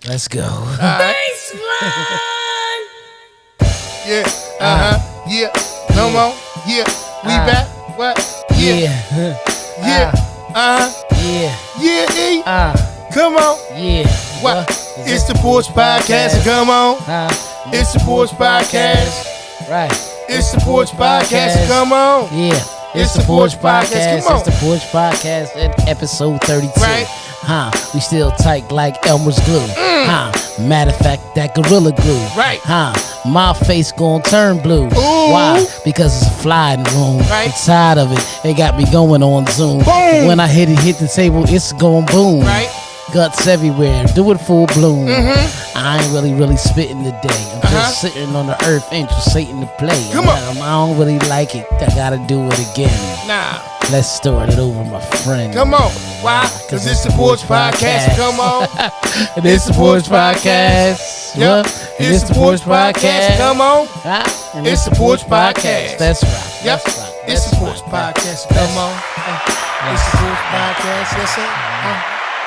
Let's go. Baseline. Yeah. Yeah. No more. Yeah. We back. What? Yeah. Yeah. Yeah. Yeah. E. Come on. Yeah. What? It's the Porch Podcast. Come on. It's the Porch Podcast. Right. It's the Porch Podcast. Come on. Yeah. It's the Porch Podcast. Come on. It's the Porch Podcast at episode 32. Right. We still tight like Elmer's glue. Matter of fact, that Gorilla Glue. Right. My face gon' turn blue. Ooh. Why? Because it's a fly in the room. Right. I'm tired of it. They got me going on Zoom. Boom. When I hit the table, it's going boom. Right. Guts everywhere. Do it full bloom. I ain't really spitting today. I'm just sitting on the earth, angel Satan to play. Come on. I don't really like it. I gotta do it again. Nah. Let's start it over, my friend. Come on. Why? Because it's the Porch Podcast. Come on. It's the Porch Podcast. Yep. It's the Porch Podcast. Come on. And It's the Porch Podcast. That's right. Yep. That's right. It's the Porch Podcast. Come on. It's the Porch Podcast. Yes, sir.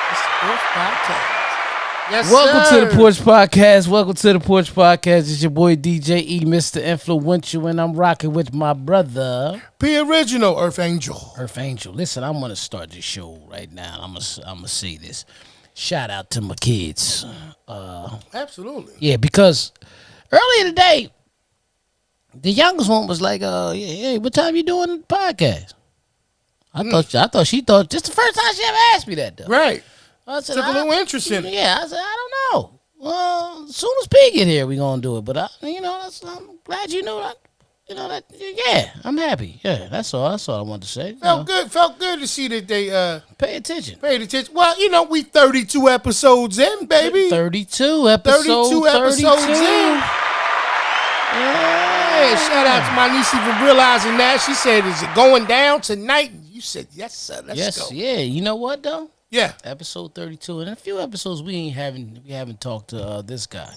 It's the Porch Podcast. Yes, Welcome sir. to the Porch Podcast. Welcome to the Porch Podcast. It's your boy DJ E, Mr. Enfluential, and I'm rocking with my brother P Original, Earth Angel. Earth Angel. Listen, I'm gonna start this show right now. I'm gonna say this. Shout out to my kids. Absolutely. Yeah, because earlier today, the youngest one was like, hey, what time you doing the podcast? I thought she thought this the first time she ever asked me that though. Right. I said, Took a little interest in it. Yeah, I said, I don't know. Well, as soon as P get here, we gonna do it. But I'm glad you know that. Yeah, I'm happy. Yeah, that's all I wanted to say. Felt good to see that they Pay attention. paid attention. Well, we 32 episodes in, baby. 32 episodes. 32 episodes in. Hey, shout out to my niece even realizing that. She said, "Is it going down tonight?" You said, "Yes, sir. Let's go." Yeah. You know what though? Yeah. Episode 32. In a few episodes, we haven't talked to this guy.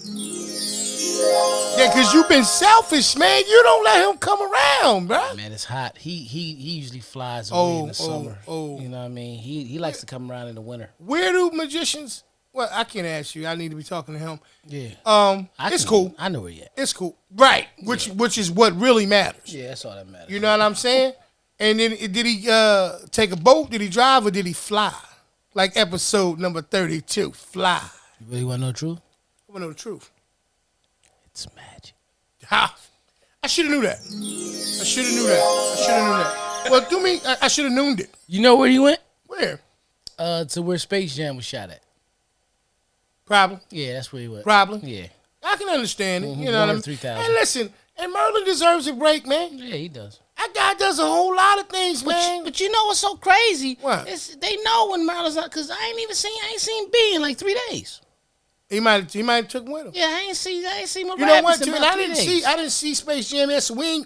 Yeah, because you've been selfish, man. You don't let him come around, bro. Man, it's hot. He usually flies away in the summer. oh. You know what I mean? He likes to come around in the winter. Where do magicians? Well, I can't ask you. I need to be talking to him. Yeah. It's cool. I know where you at. It's cool. Right. Which is what really matters. Yeah, that's all that matters. You know what I'm saying? And then did he take a boat? Did he drive or did he fly? Like episode number 32, fly. You really want to know the truth? I want to know the truth. It's magic. Ha! I should have knew that. Well, do me. I should have known it. You know where he went? Where? To where Space Jam was shot at. Problem. Yeah, that's where he went. Problem. Yeah. I can understand it. Mhm, You know what I mean? 3,000. Hey, listen. And Merlin deserves a break, man. Yeah, he does. That guy does a whole lot of things, man. But you know what's so crazy? What? They know when Marlon's not, because I ain't seen B in like 3 days. He might have took him with him. Yeah, I ain't seen my You know rappers what, in too? And about I 3 didn't days. see Space Jam yet, so we're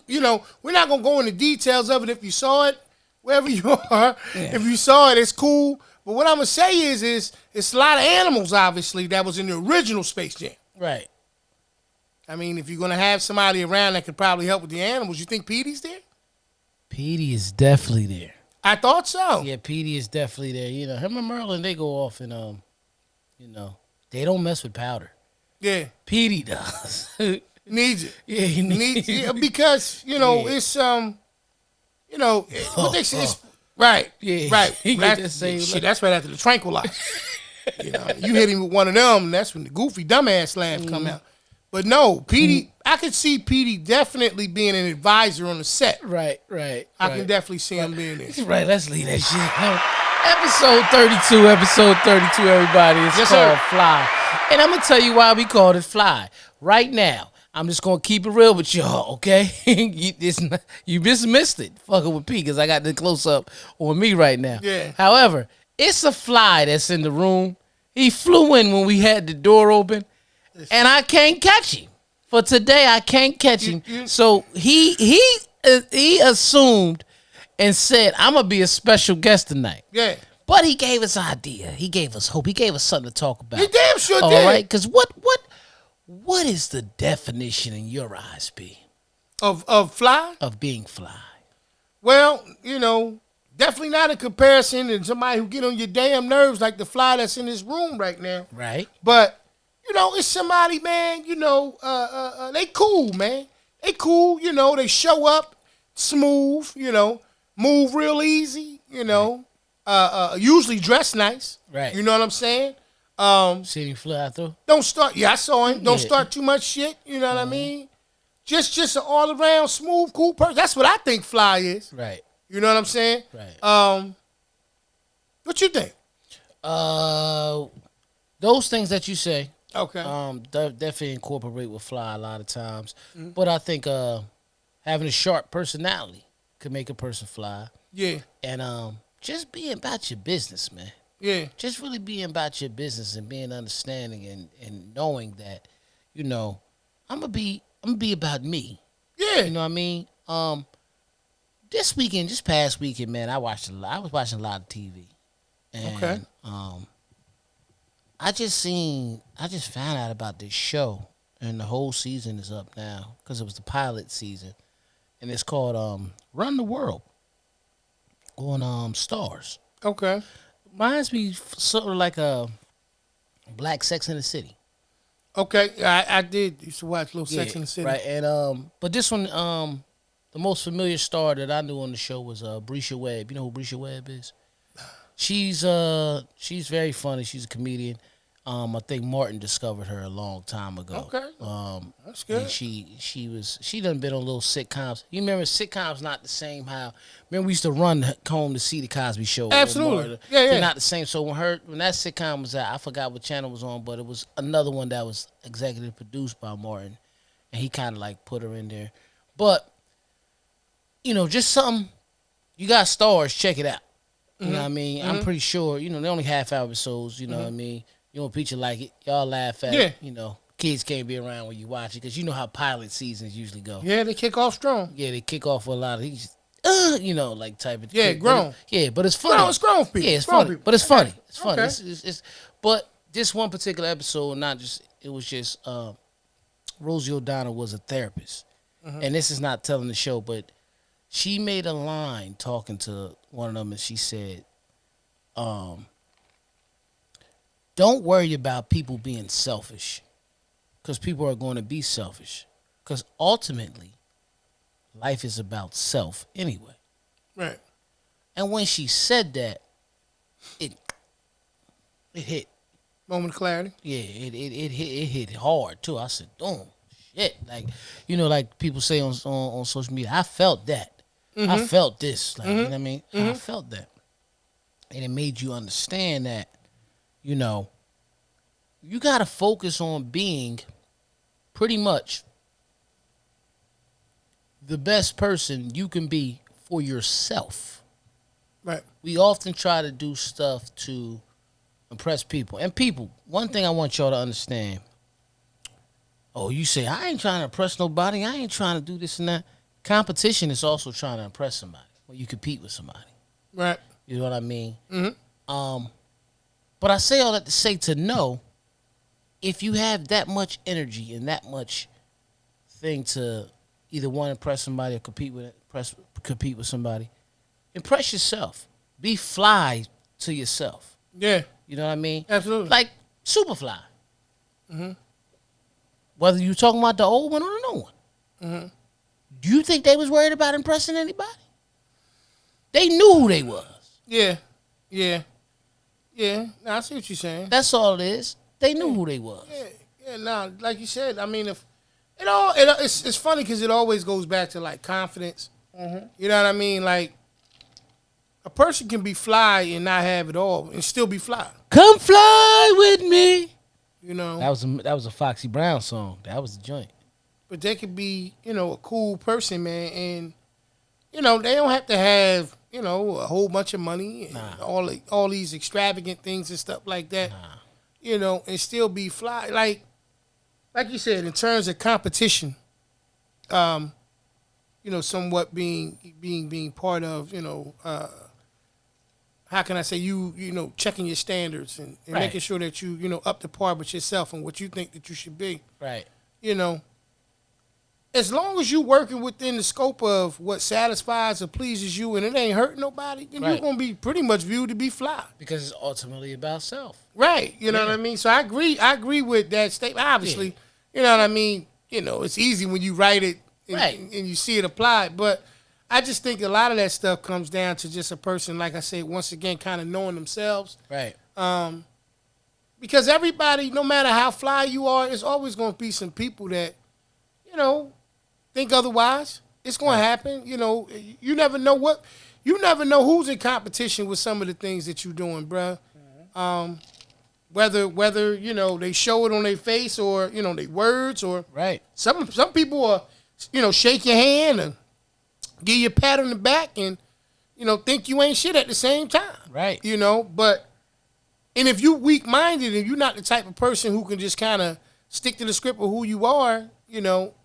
not gonna go into details of it. If you saw it, wherever you are, if you saw it, it's cool. But what I'm gonna say is it's a lot of animals, obviously, that was in the original Space Jam. Right. I mean, if you're gonna have somebody around that could probably help with the animals, you think Petey's there? Petey is definitely there. I thought so. Yeah, Petey is definitely there. You know, him and Merlin, they go off and they don't mess with powder. Yeah, Petey does. needs it. Yeah, he needs Yeah, because it's what they say. It's, right. Yeah, Right. he get that same Shit, look. that's right after the tranquilizer. You hit him with one of them, and that's when the goofy dumbass laugh come out. But no, Petey, I could see Petey definitely being an advisor on the set. Right. I can definitely see him being there. Right, let's leave that shit. Episode 32, everybody. It's Yes, called sir. Fly. And I'm going to tell you why we called it Fly. Right now, I'm just going to keep it real with y'all, okay? You just missed it, fucking with P, because I got the close-up on me right now. Yeah. However, it's a fly that's in the room. He flew in when we had the door open, and I can't catch him. For today, I can't catch him. So he assumed and said, I'm going to be a special guest tonight. Yeah. But he gave us an idea. He gave us hope. He gave us something to talk about. He damn sure All did. right? Because what is the definition in your eyes, P, Of fly? of being fly? Well, definitely not in comparison to somebody who get on your damn nerves like the fly that's in this room right now. Right. But it's somebody, man. They cool, man. They cool. They show up smooth. Move real easy. Usually dress nice. Right. You know what I'm saying? Sitting fly through. Don't start. Yeah, I saw him. Don't start too much shit. You know what I mean? Just an all around smooth, cool person. That's what I think fly is. Right. You know what I'm saying? Right. What you think? Those things that you say. Okay. Definitely incorporate with fly a lot of times, but I think having a sharp personality could make a person fly. Yeah. And just being about your business, man. Yeah. Just really being about your business and being understanding and knowing that, I'm gonna be about me. Yeah. You know what I mean? This past weekend, man, I was watching a lot of TV. And, okay. I just found out about this show, and the whole season is up now because it was the pilot season, and it's called Run the World on Stars. Okay. Reminds me sort of like a Black Sex in the City. Okay, I did used to watch Little Sex in the City. Right, and but this one, the most familiar star that I knew on the show was Brisha Webb. You know who Brisha Webb is? She's very funny. She's a comedian. I think Martin discovered her a long time ago. Okay. That's good. And she done been on little sitcoms. You remember sitcoms not the same how remember we used to run home to see the Cosby Show. Absolutely. Yeah. They're not the same. So when that sitcom was out, I forgot what channel it was on, but it was another one that was executive produced by Martin. And he kinda like put her in there. But, just something you got Stars, check it out. You know what I mean? I'm pretty sure, they're only half-hour episodes, you know what I mean? You don't picture like it. Y'all laugh at it. Kids can't be around when you watch it because you know how pilot seasons usually go. Yeah, they kick off strong. Yeah, they kick off with a lot of these, like type of yeah, kick. grown. But it's funny. It's grown people. Yeah, it's grown funny. People. But it's funny. It's funny. Okay. But this one particular episode, it was just Rosie O'Donnell was a therapist. And this is not telling the show, but she made a line talking to one of them and she said, don't worry about people being selfish because people are going to be selfish because ultimately life is about self anyway. Right. And when she said that, it hit. Moment of clarity. Yeah, it hit hard too. I said, "Damn, shit!" Like people say on social media, I felt that. I felt this. Like you know what I mean? I felt that, and it made you understand that. You got to focus on being pretty much the best person you can be for yourself. Right. We often try to do stuff to impress people. And people, one thing I want y'all to understand. Oh, you say, I ain't trying to impress nobody. I ain't trying to do this and that. Competition is also trying to impress somebody. When you compete with somebody. Right. You know what I mean? But I say all that to say to know if you have that much energy and that much thing to either want to impress somebody or compete with somebody, impress yourself. Be fly to yourself. Yeah. You know what I mean? Absolutely. Like Superfly. Whether you're talking about the old one or the new one. Do you think they was worried about impressing anybody? They knew who they was. Yeah. Now I see what you're saying. That's all it is. They knew who they was. Yeah. Now, like you said, I mean, if it's funny because it always goes back to like confidence. You know what I mean? Like a person can be fly and not have it all and still be fly. Come fly with me. That was a Foxy Brown song. That was the joint. But they could be, a cool person, man, and they don't have to have, a whole bunch of money and all these extravagant things and stuff like that. And still be fly. Like you said, in terms of competition, somewhat being part of, how can I say you checking your standards and right. making sure that you up to par with yourself and what you think that you should be. Right. as long as you working within the scope of what satisfies or pleases you and it ain't hurting nobody, then you're going to be pretty much viewed to be fly. Because it's ultimately about self. Right. You know what I mean? So I agree with that statement. Obviously, you know what I mean? You know, it's easy when you write it and you see it applied. But I just think a lot of that stuff comes down to just a person, like I said, once again, kind of knowing themselves. Right. Because everybody, no matter how fly you are, there's always going to be some people that, you know, think otherwise. It's going to happen. You know, you never know who's in competition with some of the things that you're doing, bruh. Whether you know they show it on their face or you know their words or some people are, you know, shake your hand and give you a pat on the back and you know think you ain't shit at the same time. Right. You know, and if you weak minded and you're not the type of person who can just kind of stick to the script of who you are, you know,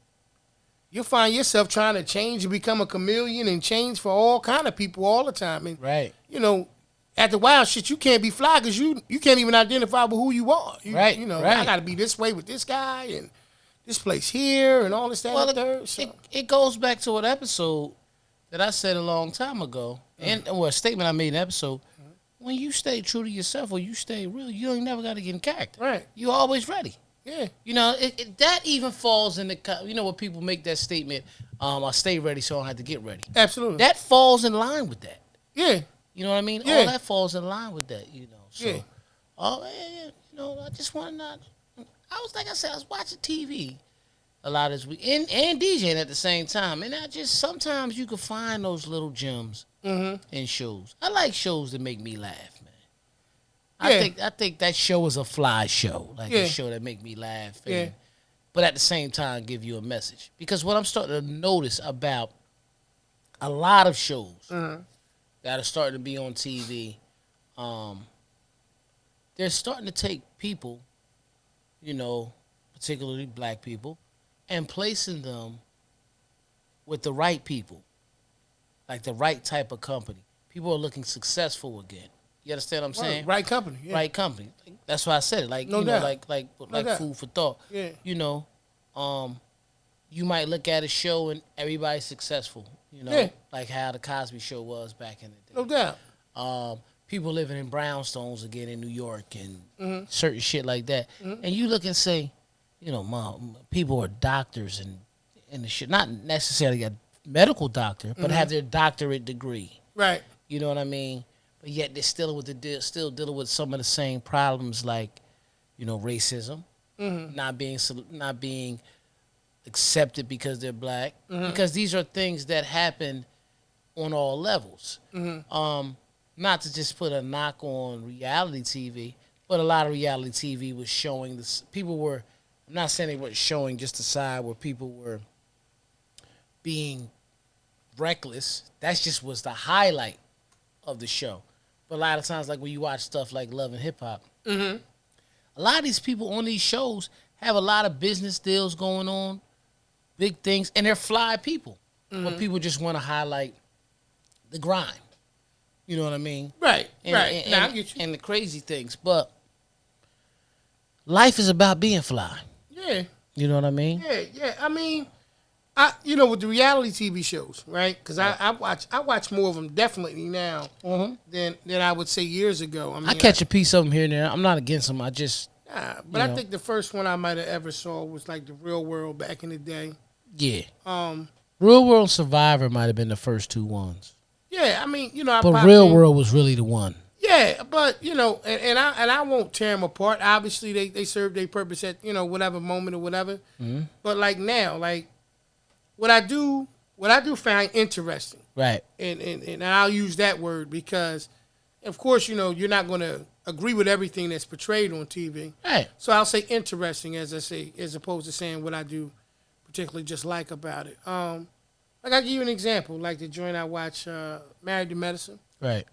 you'll find yourself trying to change and become a chameleon and change for all kind of people all the time. And, you know, after a while, shit, you can't be fly because you can't even identify with who you are. You know, I got to be this way with this guy and this place here and all this, that, and the third. So. It goes back to an episode that I said a long time ago, or a statement I made in an episode. When you stay true to yourself or you stay real, you ain't never got to get in character. Right. You're always ready. Yeah. You know, that even falls in the, you know, when people make that statement, I stay ready so I don't have to get ready. Absolutely. That falls in line with that. Yeah. You know what I mean? Yeah. All that falls in line with that, you know. So, yeah. You know, I just want to not, I was watching TV a lot this week and DJing at the same time. And sometimes you can find those little gems in shows. I like shows that make me laugh. I think that show is a fly show, like a show that make me laugh, but at the same time give you a message. Because what I'm starting to notice about a lot of shows that are starting to be on TV, they're starting to take people, you know, particularly black people, and placing them with the right people, like the right type of company. People are looking successful again. You understand what I'm saying? Right company. Yeah. Right company. That's why I said it. Like, no you doubt. know, like food for thought. Yeah. You know, you might look at a show and everybody's successful. You know, like how the Cosby Show was back in the day. No doubt. People living in brownstones again in New York and certain shit like that. And you look and say, you know, people are doctors and the shit. Not necessarily a medical doctor, but have their doctorate degree. Right. You know what I mean? But yet they're still dealing with some of the same problems, like, you know, racism, not being accepted because they're black, because these are things that happen on all levels. Not to just put a knock on reality TV, but a lot of reality TV was showing this. People were, I'm not saying they weren't showing just the side where people were being reckless. That just was the highlight of the show. But a lot of times, like when you watch stuff like Love and Hip Hop, a lot of these people on these shows have a lot of business deals going on, big things, and they're fly people. But people just want to highlight the grime. You know what I mean? Right. And the crazy things. But life is about being fly. Yeah. You know what I mean? Yeah. I mean, you know, with the reality TV shows, right? Because I watch more of them definitely now than I would say years ago. I mean, I catch a piece of them here and there. I'm not against them. I just... but I think the first one I might have ever saw was like The Real World back in the day. Yeah. Real World Survivor might have been the first two ones. Yeah, I mean, you know... But Real World was really the one. Yeah, but, you know, and I won't tear them apart. Obviously, they serve their purpose at, you know, whatever moment or whatever. But like now, like... What I do find interesting, right? And I'll use that word because, of course, you know you're not going to agree with everything that's portrayed on TV, right? So I'll say interesting, as I say, as opposed to saying what I do particularly just like about it. Like I'll give you an example, like the joint I watch, Married to Medicine, right?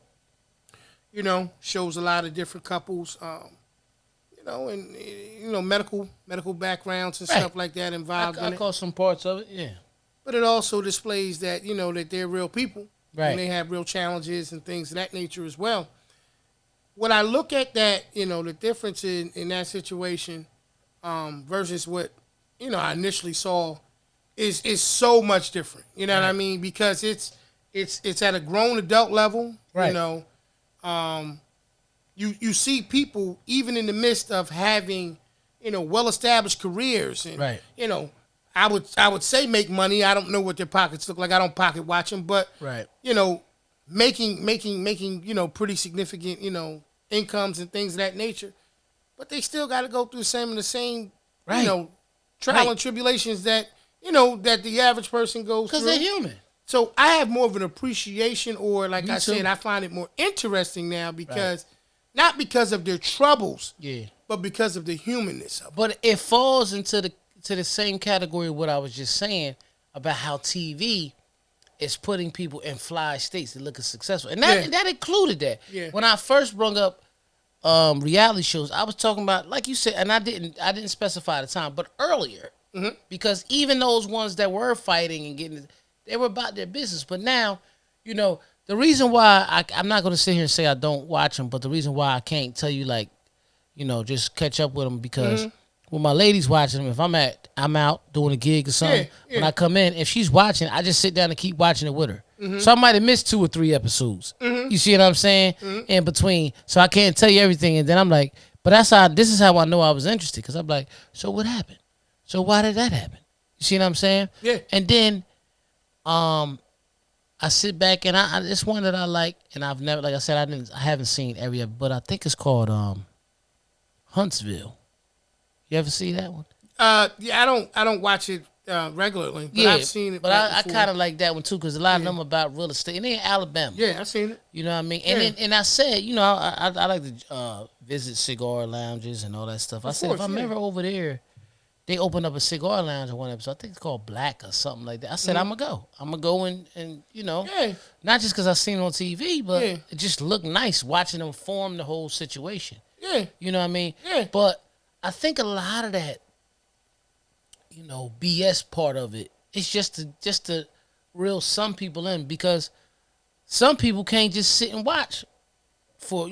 You know, shows a lot of different couples, you know, and you know medical backgrounds and stuff like that involved. I caught some parts of it, yeah. But it also displays that, you know, that they're real people. Right. And they have real challenges and things of that nature as well. When I look at that, you know, the difference in that situation versus what, you know, I initially saw is so much different. You know what I mean? Because it's at a grown adult level. Right. You know, you see people even in the midst of having, well established careers and Right. I would say make money. I don't know what their pockets look like. I don't pocket watch them, but Right. Making pretty significant incomes and things of that nature, but they still got to go through some of the same Right. trial and tribulations that that the average person goes through. Because they're human. So I have more of an appreciation, or like Me I said, too. I find it more interesting now because not because of their troubles, but because of the humanness of it. But it falls into the same category of what I was just saying about how TV is putting people in fly states that look successful, and that included that. Yeah. When I first brought up reality shows, I was talking about, like you said, and I didn't specify the time, but earlier, because even those ones that were fighting and getting, they were about their business. But now, the reason why I'm not going to sit here and say I don't watch them, but the reason why I can't tell you, like, just catch up with them, because when my lady's watching them, if I'm out doing a gig or something, when I come in, if she's watching, I just sit down and keep watching it with her. So I might have missed 2 or 3 episodes. You see what I'm saying? In between. So I can't tell you everything. And then I'm like, but this is how I know I was interested. Because I'm like, so what happened? So why did that happen? You see what I'm saying? Yeah. And then I sit back and it's one that I like, and I've never, like I said, I haven't seen every episode, but I think it's called Huntsville. You ever see that one? Yeah, I don't watch it regularly, but I've seen it. But I kind of like that one too, because a lot of them about real estate, and they're in Alabama. Yeah, I've seen it. You know what I mean? And then, and I said, I like to visit cigar lounges and all that stuff. I said, if I'm ever over there, they opened up a cigar lounge in one episode. I think it's called Black or something like that. I said, I'm going to go. I'm going to go and not just because I seen it on TV, but it just looked nice watching them form the whole situation. Yeah. You know what I mean? Yeah. But I think a lot of that, BS part of it, it's just to reel some people in, because some people can't just sit and watch for,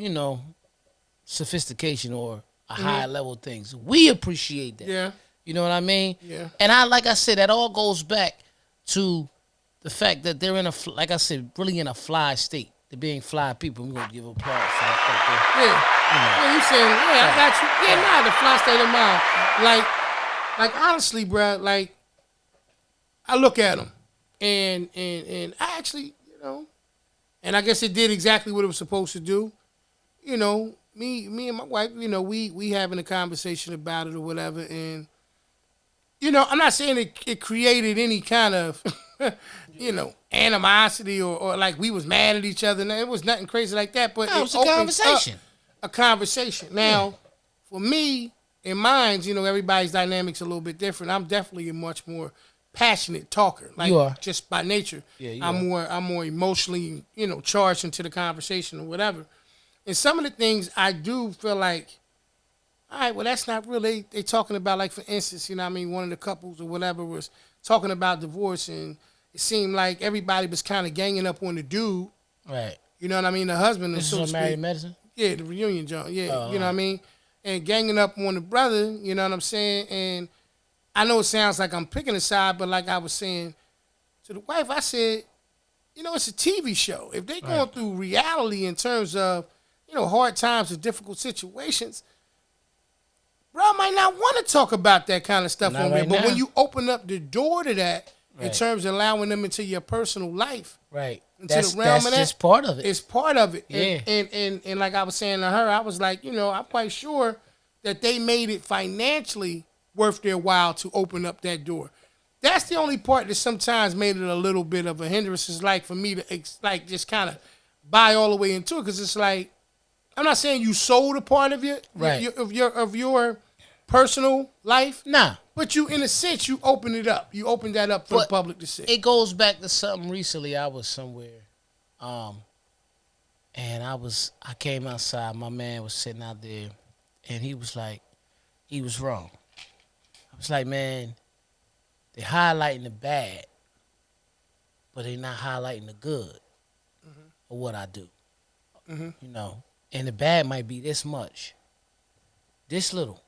sophistication or a higher level things. We appreciate that. Yeah. You know what I mean? Yeah. And like I said, that all goes back to the fact that they're like I said, really in a fly state. They're being fly people. We're going to give applause for that. Yeah, you saying, I got you. Yeah, nah, the fly state of mind. Like honestly, bro, like, I look at them, and I actually, and I guess it did exactly what it was supposed to do. Me and my wife, we having a conversation about it or whatever, and, I'm not saying it created any kind of, animosity or like we was mad at each other. No, it was nothing crazy like that, but it was a conversation. A conversation. Now, for me, in mine, everybody's dynamics a little bit different. I'm definitely a much more passionate talker. Like, you are. Just by nature. Yeah, I'm more emotionally, charged into the conversation or whatever. And some of the things I do feel like, all right, well, that's not really, they talking about, like, for instance, one of the couples or whatever was talking about divorce, and it seemed like everybody was kind of ganging up on the dude. Right. You know what I mean? The husband. This is on Married Medicine? Yeah, the reunion joint. Yeah, you know what I mean? And ganging up on the brother, you know what I'm saying? And I know it sounds like I'm picking a side, but like I was saying to the wife, I said, it's a TV show. If they going through reality in terms of, hard times or difficult situations, bro, I might not want to talk about that kind of stuff on there. But when you open up the door to that, in terms of allowing them into your personal life, that's just part of it. It's part of it. Yeah. And like I was saying to her, I was like, I'm quite sure that they made it financially worth their while to open up that door. That's the only part that sometimes made it a little bit of a hindrance, is like for me to like just kind of buy all the way into it, because it's like, I'm not saying you sold a part of your personal life. Nah. But you, in a sense, you open it up. You open that up for the public to see. It goes back to something recently. I was somewhere, and I came outside. My man was sitting out there, and he was like, he was wrong. I was like, man, they're highlighting the bad, but they're not highlighting the good of what I do. And the bad might be this much, this little.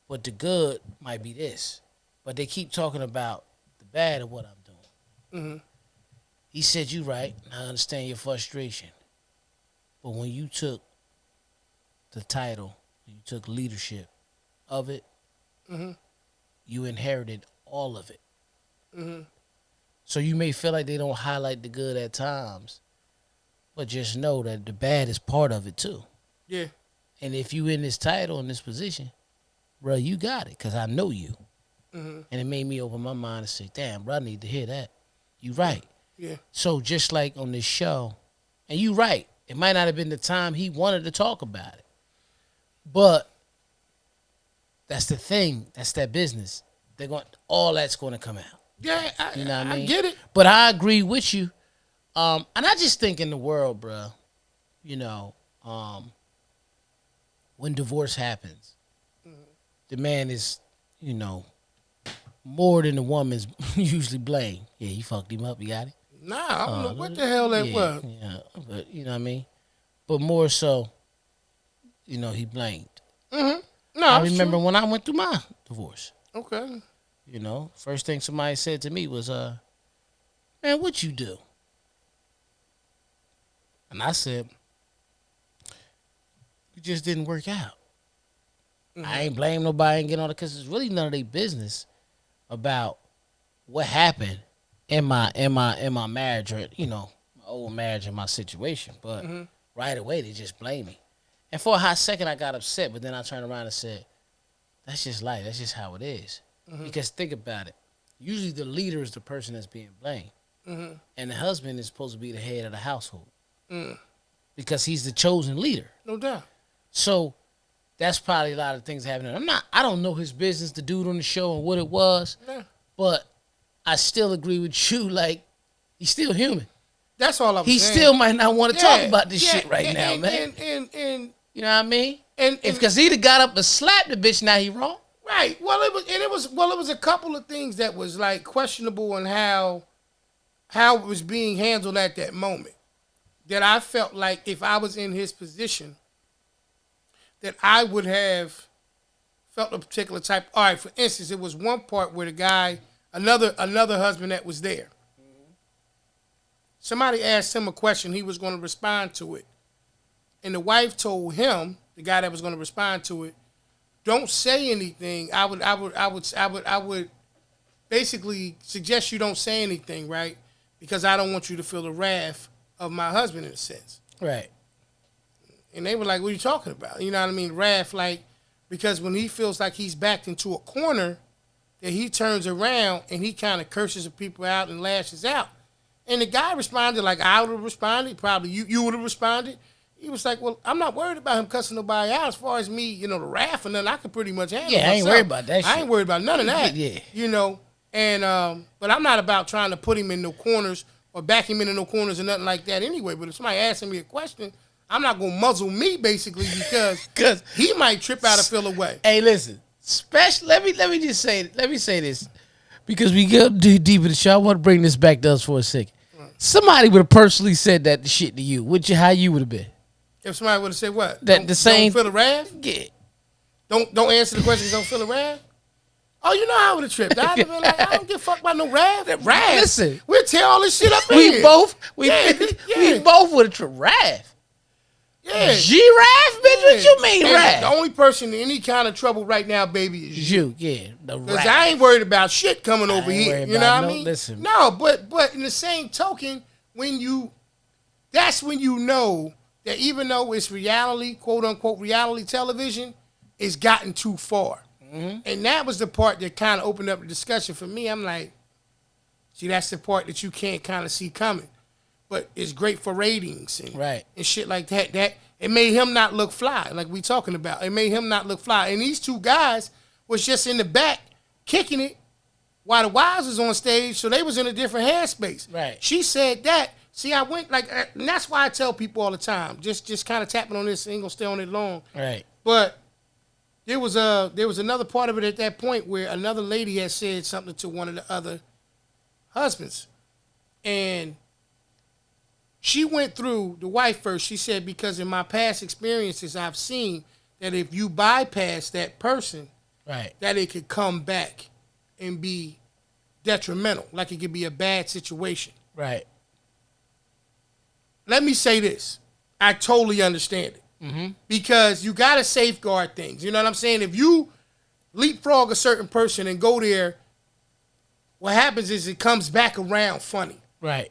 But the good might be this. But they keep talking about bad at what I'm doing. Mm-hmm. He said, "You right. I understand your frustration. But when you took the title, you took leadership of it, Mm-hmm. you inherited all of it. Mm-hmm. So you may feel like they don't highlight the good at times, but just know that the bad is part of it too. Yeah. And if you in this title, in this position, bro, you got it, because I know you." Mm-hmm. And it made me open my mind and say, damn, bro, I need to hear that. You right. Yeah. So just like on this show, and you right, it might not have been the time he wanted to talk about it. But that's the thing. That's that business. All that's going to come out. Yeah, You know what I mean? I get it. But I agree with you. And I just think in the world, bro, you know, when divorce happens, the man is, you know, more than the woman's usually blamed. Yeah, you fucked him up. You got it? Nah, I don't know what the hell that was. Yeah, but you know what I mean? But more so, you know, he blamed. Mm-hmm. No, I remember when I went through my divorce. Okay. You know, first thing somebody said to me was, man, what you do? And I said, it just didn't work out. Mm-hmm. I ain't blame nobody and get on it, because it's really none of their business about what happened in my marriage, or, you know, my old marriage and my situation. But right away they just blame me. And for a hot second I got upset, but then I turned around and said, that's just life. That's just how it is. Because think about it. Usually the leader is the person that's being blamed. And the husband is supposed to be the head of the household. Because he's the chosen leader. No doubt. So that's probably a lot of things happening. I don't know his business, the dude on the show, and what it was. Yeah. But I still agree with you. Like, he's still human. That's all I'm saying. He still might not want to talk about this shit right now, and, man. And you know what I mean? And because he'd have got up and slapped the bitch, now he wrong. Right. Well, it was a couple of things that was like questionable on how it was being handled at that moment. That I felt like if I was in his position, that I would have felt a particular type. All right, for instance, it was one part where the guy, another husband that was there. Somebody asked him a question, he was going to respond to it. And the wife told him, the guy that was going to respond to it, don't say anything. I would basically suggest you don't say anything, right? Because I don't want you to feel the wrath of my husband in a sense. Right. And they were like, what are you talking about? You know what I mean? Wrath, like, because when he feels like he's backed into a corner, that he turns around and he kind of curses the people out and lashes out. And the guy responded like I would have responded. Probably you would have responded. He was like, well, I'm not worried about him cussing nobody out. As far as me, you know, the wrath and nothing, I could pretty much handle myself. I ain't worried about that shit. I ain't worried about none of that. Yeah. You know, and but I'm not about trying to put him in no corners or back him into no corners or nothing like that anyway. But if somebody asking me a question, I'm not going to muzzle me basically because he might trip out or feel away. Hey, listen, let me say this, because we go deep in the show. I want to bring this back to us for a second. Somebody would have personally said that shit to you. How you would have been? If somebody would have said what? That the same. Don't feel the wrath? Yeah. Don't answer the questions. Don't feel the wrath? Oh, you know how I would have tripped. I'd have been like, I don't give a fuck about no wrath. Wrath. Listen, we'll tear all this shit up in here. We both would have tripped. Wrath. Yeah. Giraffe, bitch? Yeah. What you mean, And wrath? the only person in any kind of trouble right now, baby, is you. Yeah, the Because wrath. I ain't worried about shit coming over here. You know what I mean? Listen. No, but in the same token, that's when you know that even though it's reality, quote unquote reality television, it's gotten too far. Mm-hmm. And that was the part that kind of opened up the discussion for me. I'm like, see, that's the part that you can't kind of see coming. But it's great for ratings and shit like that. That it made him not look fly, like we talking about. It made him not look fly. And these two guys was just in the back kicking it while the wives was on stage, so they was in a different headspace. Right. She said that. See, I went like, and that's why I tell people all the time, just kind of tapping on this, ain't gonna stay on it long. Right. But there was another part of it at that point where another lady had said something to one of the other husbands, and she went through the wife first. She said, because in my past experiences, I've seen that if you bypass that person, right, that it could come back and be detrimental, like it could be a bad situation. Right. Let me say this. I totally understand it. Mm-hmm. Because you got to safeguard things. You know what I'm saying? If you leapfrog a certain person and go there, what happens is it comes back around funny. Right.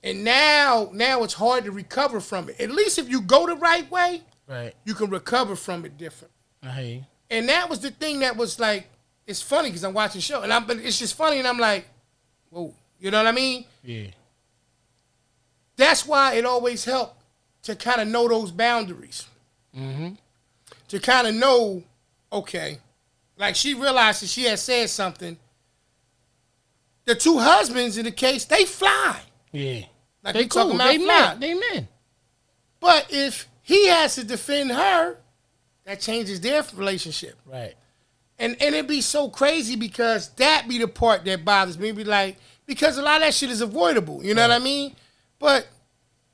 And now it's hard to recover from it. At least if you go the right way, right, you can recover from it different. I hear you. And that was the thing that was like, it's funny because I'm watching the show, but it's just funny, and I'm like, whoa, you know what I mean? Yeah. That's why it always helped to kind of know those boundaries. Mm-hmm. To kind of know, okay, like she realized that she had said something. The two husbands in the case, they fly. Yeah. Like they we cool. talking about They fly. men. They men. But if he has to defend her, that changes their relationship. Right. And it'd be so crazy because that be the part that bothers me. Be like, because a lot of that shit is avoidable. You know what I mean? But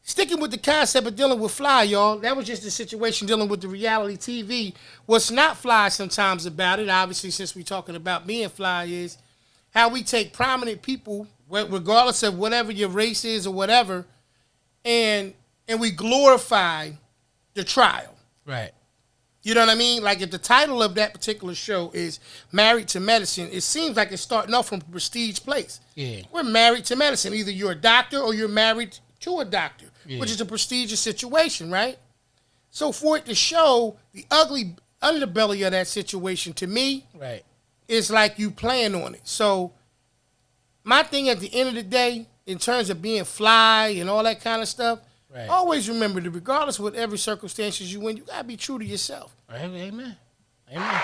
sticking with the concept of dealing with fly, y'all, that was just the situation dealing with the reality TV. What's not fly sometimes about it, obviously, since we're talking about being fly, is how we take prominent people, regardless of whatever your race is or whatever, and we glorify the trial. Right. You know what I mean? Like if the title of that particular show is Married to Medicine, it seems like it's starting off from a prestige place. Yeah. We're married to medicine. Either you're a doctor or you're married to a doctor, which is a prestigious situation, right? So for it to show the ugly underbelly of that situation, to me, right, is like you playing on it. So my thing at the end of the day, in terms of being fly and all that kind of stuff, right, always remember that regardless of whatever circumstances you in, you gotta be true to yourself. Right. Amen. Amen.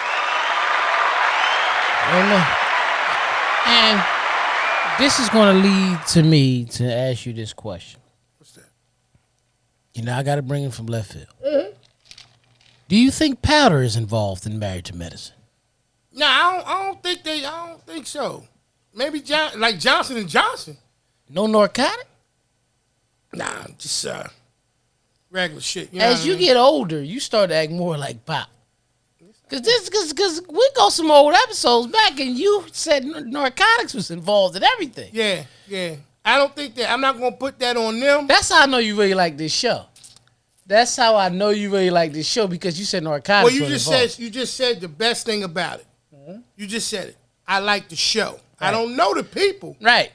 Amen. And this is going to lead to me to ask you this question. What's that? You know, I got to bring it from left field. Mm-hmm. Do you think powder is involved in Married to Medicine? No, I don't think so. Maybe like Johnson and Johnson. No narcotic? Nah, just regular shit. You know As you get older, you start to act more like Pop. Cause we go some old episodes back, and you said narcotics was involved in everything. Yeah. I don't think that. I'm not gonna put that on them. That's how I know you really like this show. That's how I know you really like this show, because you said narcotics. Well, you just said the best thing about it. Mm-hmm. You just said it. I like the show. Right. I don't know the people. Right.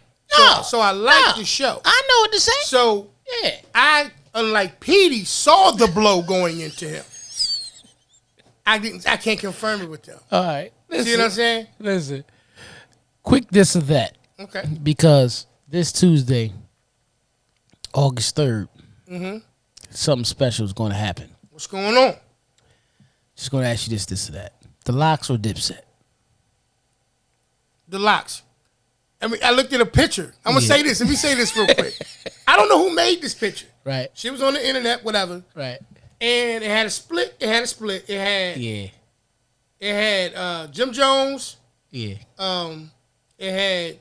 So I like the show. I know what to say. So yeah, I, unlike Petey, saw the blow going into him. I can't confirm it with them. All right. Listen, see what I'm saying? Listen. Quick this or that. Okay. Because this Tuesday, August 3rd, mm-hmm, something special is going to happen. What's going on? Just going to ask you this or that. The Locks or Dipset? The Locks. I mean, I looked at a picture. I'm going to say this. Let me say this real quick. I don't know who made this picture. Right. She was on the internet, whatever. Right. And it had a split. It had Jim Jones. Yeah. It had,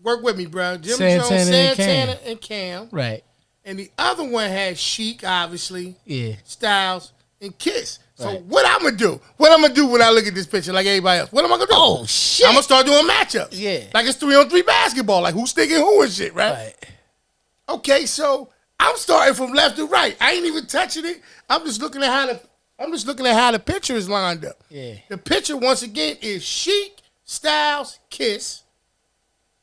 work with me, bro. Jim Santana Jones, and Santana, and Cam. Right. And the other one had Chic, obviously. Yeah. Styles and Kiss. So right, what I'm gonna do? What I'm gonna do when I look at this picture, like everybody else? What am I gonna do? Oh shit! I'm gonna start doing matchups. Yeah. Like it's 3-on-3 basketball. Like who's sticking who and shit, right? Right. Okay, so I'm starting from left to right. I ain't even touching it. I'm just looking at how the picture is lined up. Yeah. The picture once again is Chic, Styles, Kiss,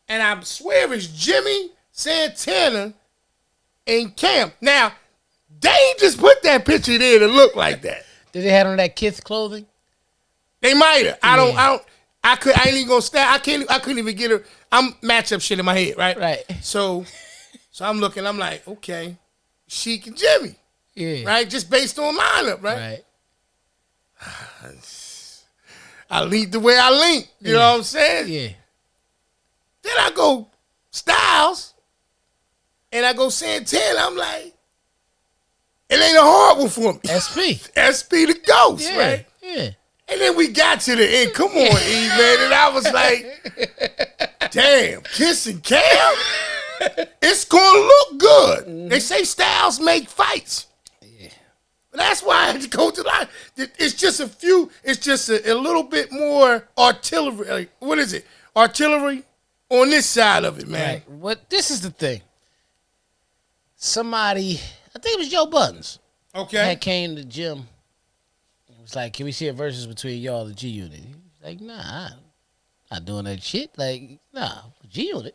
and I swear it's Jimmy, Santana, and Cam. Now, they ain't just put that picture there to look like that. Did they have on that Kiss clothing? They might have. I ain't even gonna stand. I couldn't even get her. I'm matchup shit in my head, right? Right. So I'm looking. I'm like, okay, Chic and Jimmy. Yeah. Right. Just based on lineup, right? Right. I lead the way I link. You know what I'm saying? Yeah. Then I go Styles, and I go Santana. I'm like, it ain't a hard one for me. SP the ghost, yeah, right? Yeah. And then we got to the end. Come on, E, man. And I was like, damn, Kiss and Cam? It's going to look good. Mm-hmm. They say Styles make fights. Yeah. But that's why I had to go to line. It's just a little bit more artillery. What is it? Artillery? on this side of it, man. Right. What? This is the thing. Somebody, I think it was Joe Buttons. Okay. Had came to the gym. It was like, can we see a versus between y'all and G Unit? He was like, nah, I'm not doing that shit. Like, nah, G Unit.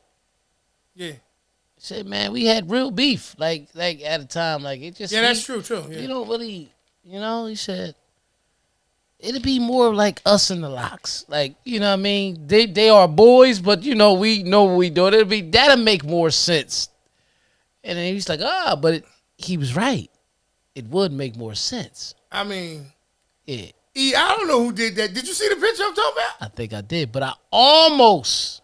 Yeah. He said, man, we had real beef. Like at a time, like it just. Yeah, that's true. Yeah. You don't really, he said, it'd be more like us and the Locks. Like, you know what I mean? They are boys, but we know what we do. That'll make more sense. And then he's like, but he was right. It would make more sense. I mean, yeah. I don't know who did that. Did you see the picture I'm talking about? I think I did, but I almost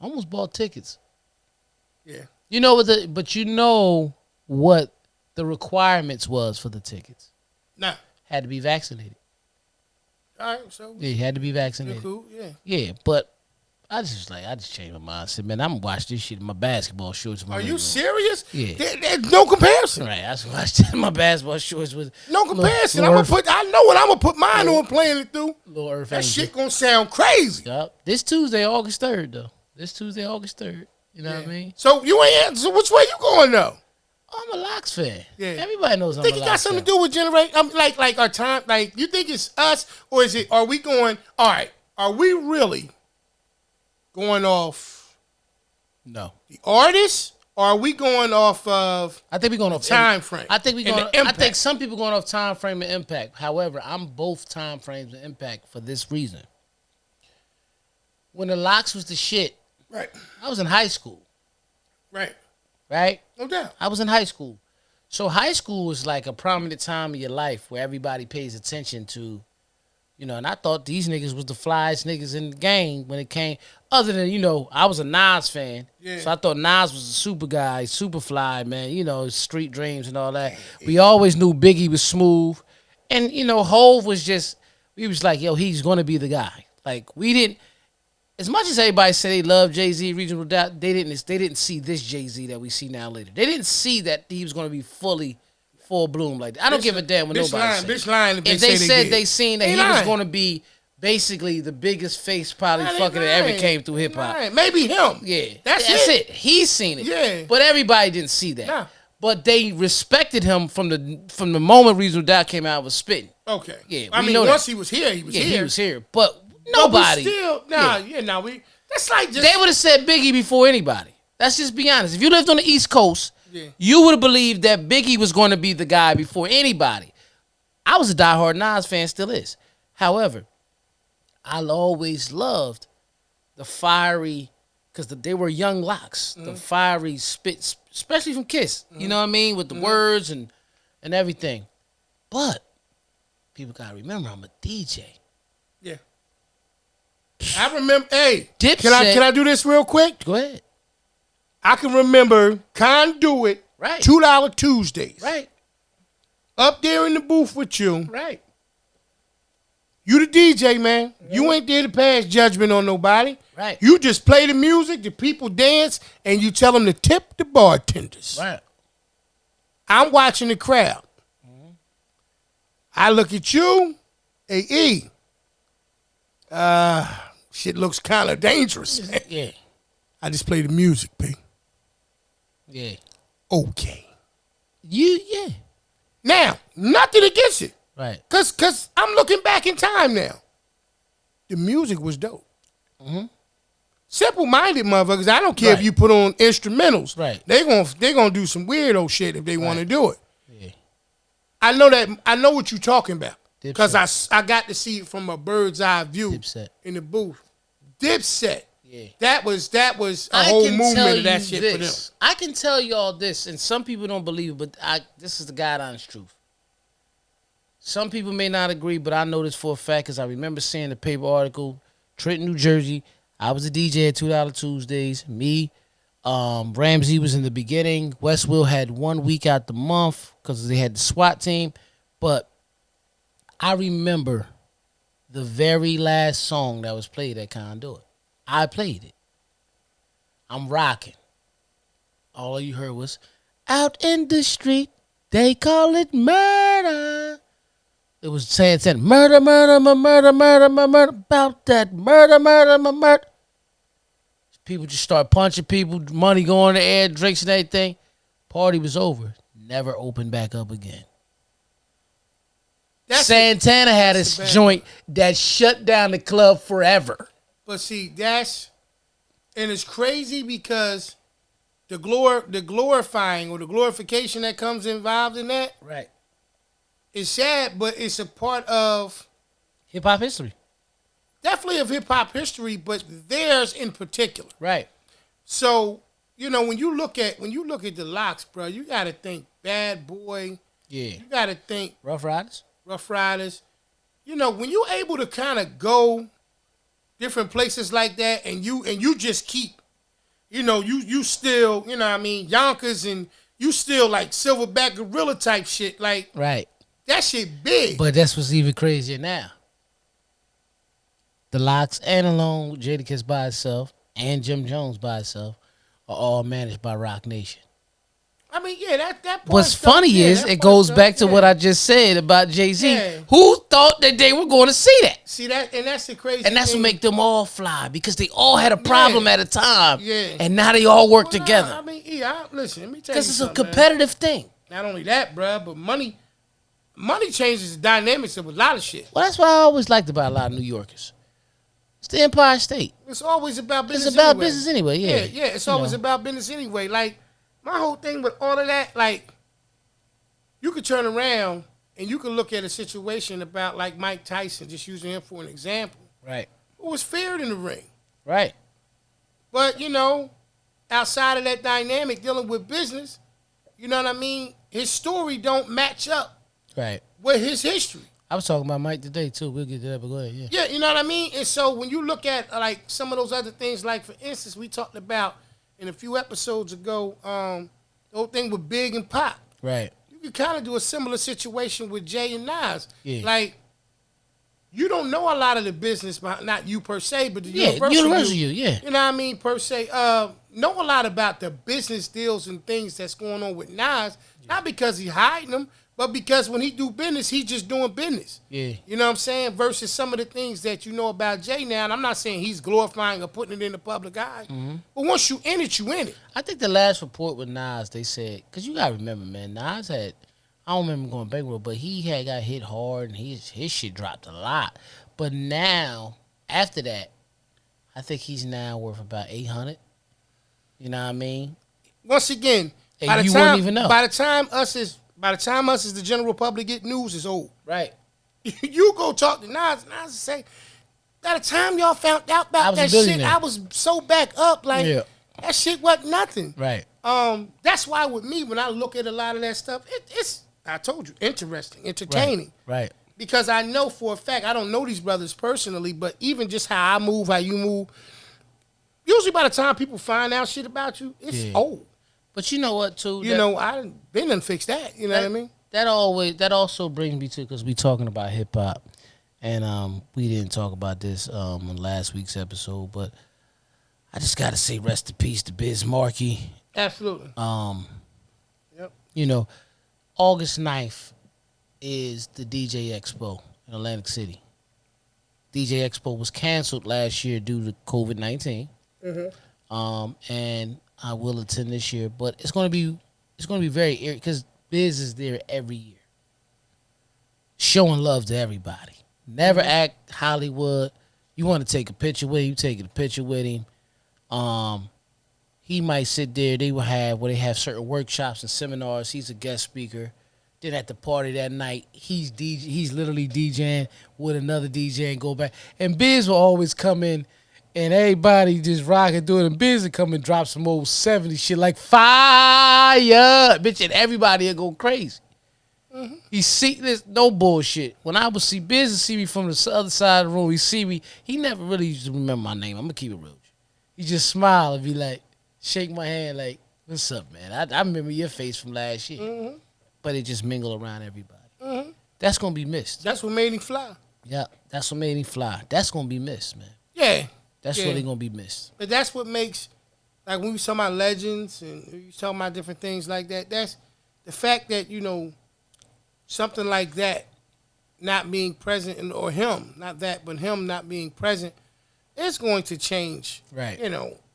bought tickets. Yeah. But you know what the requirements was for the tickets? Nah. Had to be vaccinated. All right, so yeah, had to be vaccinated. Cool, yeah. Yeah, but I just changed my mind. I said, man, I'm gonna watch this shit in my basketball shorts. Are you serious? Yeah. There's no comparison. Right, I watched it in my basketball shorts with no comparison. I know what I'm gonna put mine on playing it through. Little Earth that Angel. shit gonna sound crazy. Yep. This Tuesday, August 3rd, though. You know what I mean? So you ain't. So which way you going though? I'm a Locks fan. Yeah. Everybody knows I'm a Locks fan. Think it got something to do with generation? Like our time. Like you think it's us or is it? Are we going? All right. Are we really going off? No. The artist, or are we going off of? I think we're going off time frame. I think some people going off time frame and impact. However, I'm both time frames and impact for this reason. When the Locks was the shit, right? I was in high school. Right? No doubt. I was in high school. So high school is like a prominent time of your life where everybody pays attention to, and I thought these niggas was the flyest niggas in the game when it came, other than, I was a Nas fan. Yeah. So I thought Nas was a super guy, super fly, man, Street Dreams and all that. We always knew Biggie was smooth. And, Hove was just, we was like, yo, he's going to be the guy. Like, we didn't, as much as everybody said they love Jay-Z, Regional Doubt, they didn't see this Jay-Z that we see now later. They didn't see that he was going to be full bloom like that. I don't give a damn what nobody says. If they said they seen that he was going to be basically the biggest face probably fucking that ever came through hip-hop. Maybe him. Yeah. That's it. He's seen it. Yeah. But everybody didn't see that. Nah. But they respected him from the moment Regional Doubt came out was spitting. Okay. Yeah. I mean, once he was here, he was here. He was here. But nobody. But that's like just. They would have said Biggie before anybody. Let's just be honest. If you lived on the East Coast, you would have believed that Biggie was going to be the guy before anybody. I was a diehard Nas fan, still is. However, I always loved the fiery, because they were young Locks, the fiery spit, especially from Kiss. You know what I mean? With the words and everything. But people got to remember, I'm a DJ. Yeah. I remember, Dipset, can I do this real quick? Go ahead. I can remember Conduit, right. $2 Tuesdays. Right. Up there in the booth with you. Right. You the DJ, man. Right. You ain't there to pass judgment on nobody. Right. You just play the music, the people dance, and you tell them to tip the bartenders. Right. I'm watching the crowd. Mm-hmm. I look at you, hey, shit looks kind of dangerous, man. Yeah. I just play the music, P. Yeah. Okay. Yeah. Now, nothing against it. Right. Cause I'm looking back in time now. The music was dope. Mm-hmm. Simple-minded motherfuckers. I don't care if you put on instrumentals. Right. They gonna do some weirdo shit if they want to do it. Yeah. I know what you're talking about. Because I got to see it from a bird's eye view in the booth. Dipset. Yeah. That was a whole movement of that shit for them. I can tell you all this, and some people don't believe it, but this is the God honest truth. Some people may not agree, but I know this for a fact because I remember seeing the paper article, Trenton, New Jersey. I was a DJ at $2 Tuesdays. Me, Ramsey was in the beginning. Westwill had 1 week out the month because they had the SWAT team. But I remember the very last song that was played at Conduit. I played it. I'm rocking. All you heard was, out in the street, they call it murder. It was saying murder, murder, my murder, murder, my murder, about that murder, murder, my murder. People just start punching people, money going in the air, drinks and everything. Party was over. Never opened back up again. Santana had a joint that shut down the club forever. But see, and it's crazy because the glorifying or the glorification that comes involved in that, right? It's sad, but it's a part of hip hop history. Definitely of hip hop history, but theirs in particular, right? So when you look at the Locks, bro, you got to think Bad Boy. Yeah. You got to think Rough Riders. When you're able to kind of go different places like that, and you just keep, you still, Yonkers, and you still like Silverback Gorilla type shit, like right. That shit big. But that's what's even crazier now. The Locks and Alone, Jadakiss by itself, and Jim Jones by itself are all managed by Rock Nation. I mean, yeah, that. What's funny is it goes back to what I just said about Jay-Z. Yeah. Who thought that they were going to see that? See that, and that's the crazy. And that's thing. what make them all fly because they all had a problem at a time. Yeah. And now they all work together. I mean, listen, let me tell you something. Because it's a competitive thing. Not only that, bruh, but money changes the dynamics of a lot of shit. Well, that's what I always liked about a lot of New Yorkers. It's the Empire State. It's always about business. It's about business anyway. Yeah. Yeah. It's always about business anyway. Like. My whole thing with all of that, like, you could turn around and you could look at a situation about like Mike Tyson, just using him for an example. Right. Who was feared in the ring. Right. But, outside of that dynamic dealing with business, you know what I mean? His story don't match up with his history. I was talking about Mike today, too. We'll get to that, but go ahead, yeah. Yeah, you know what I mean? And so when you look at, like, some of those other things, like, for instance, we talked about in a few episodes ago, the whole thing with Big and Pop. Right. You could kind of do a similar situation with Jay and Nas. Yeah. Like, you don't know a lot of the business, not you per se, but the universal you. Yeah. You know what I mean, per se. Know a lot about the business deals and things that's going on with Nas, not because he's hiding them, but because when he do business, he just doing business. Yeah. You know what I'm saying? Versus some of the things that you know about Jay now, and I'm not saying he's glorifying or putting it in the public eye, but once you in it, you in it. I think the last report with Nas, they said, because you got to remember, man, Nas had, I don't remember going bankrupt, but he had got hit hard and his shit dropped a lot. But now, after that, I think he's now worth about 800. You know what I mean? Once again, and you wouldn't even know. By the time us as the general public get news, is old. Right. You go talk to Nas will say, by the time y'all found out about that shit, I was so back up, like, that shit wasn't nothing. Right. That's why with me, when I look at a lot of that stuff, it's, I told you, interesting, entertaining. Right. Because I know for a fact, I don't know these brothers personally, but even just how I move, how you move, usually by the time people find out shit about you, it's old. But you know what, too? I been and fixed that. You know what I mean? That also brings me to, because we talking about hip hop, and we didn't talk about this on last week's episode, but I just gotta say rest in peace to Biz Markie. Absolutely. Yep. August 9th is the DJ Expo in Atlantic City. DJ Expo was canceled last year due to COVID-19. And I will attend this year, but it's gonna be very eerie because Biz is there every year, showing love to everybody. Never act Hollywood. You want to take a picture with him, you taking a picture with him. He might sit there. They have certain workshops and seminars. He's a guest speaker. Then at the party that night, he's literally DJing with another DJ and go back. And Biz will always come in. And everybody just rocking through it. And Biz will come and drop some old 70s shit like fire. Bitch, and everybody will go crazy. He see this, no bullshit. When I would see Biz and see me from the other side of the room, he see me. He never really used to remember my name. I'm going to keep it real. He just smile and be like, shake my hand like, what's up, man? I remember your face from last year. But it just mingle around everybody. That's going to be missed. That's what made him fly. Yeah, that's what made him fly. That's going to be missed, man. Yeah. That's really going to be missed. But that's what makes, like when we talk about legends and we talk about different things like that, that's the fact that, something like that not being present, or him, not that, but him not being present, it's going to change, right?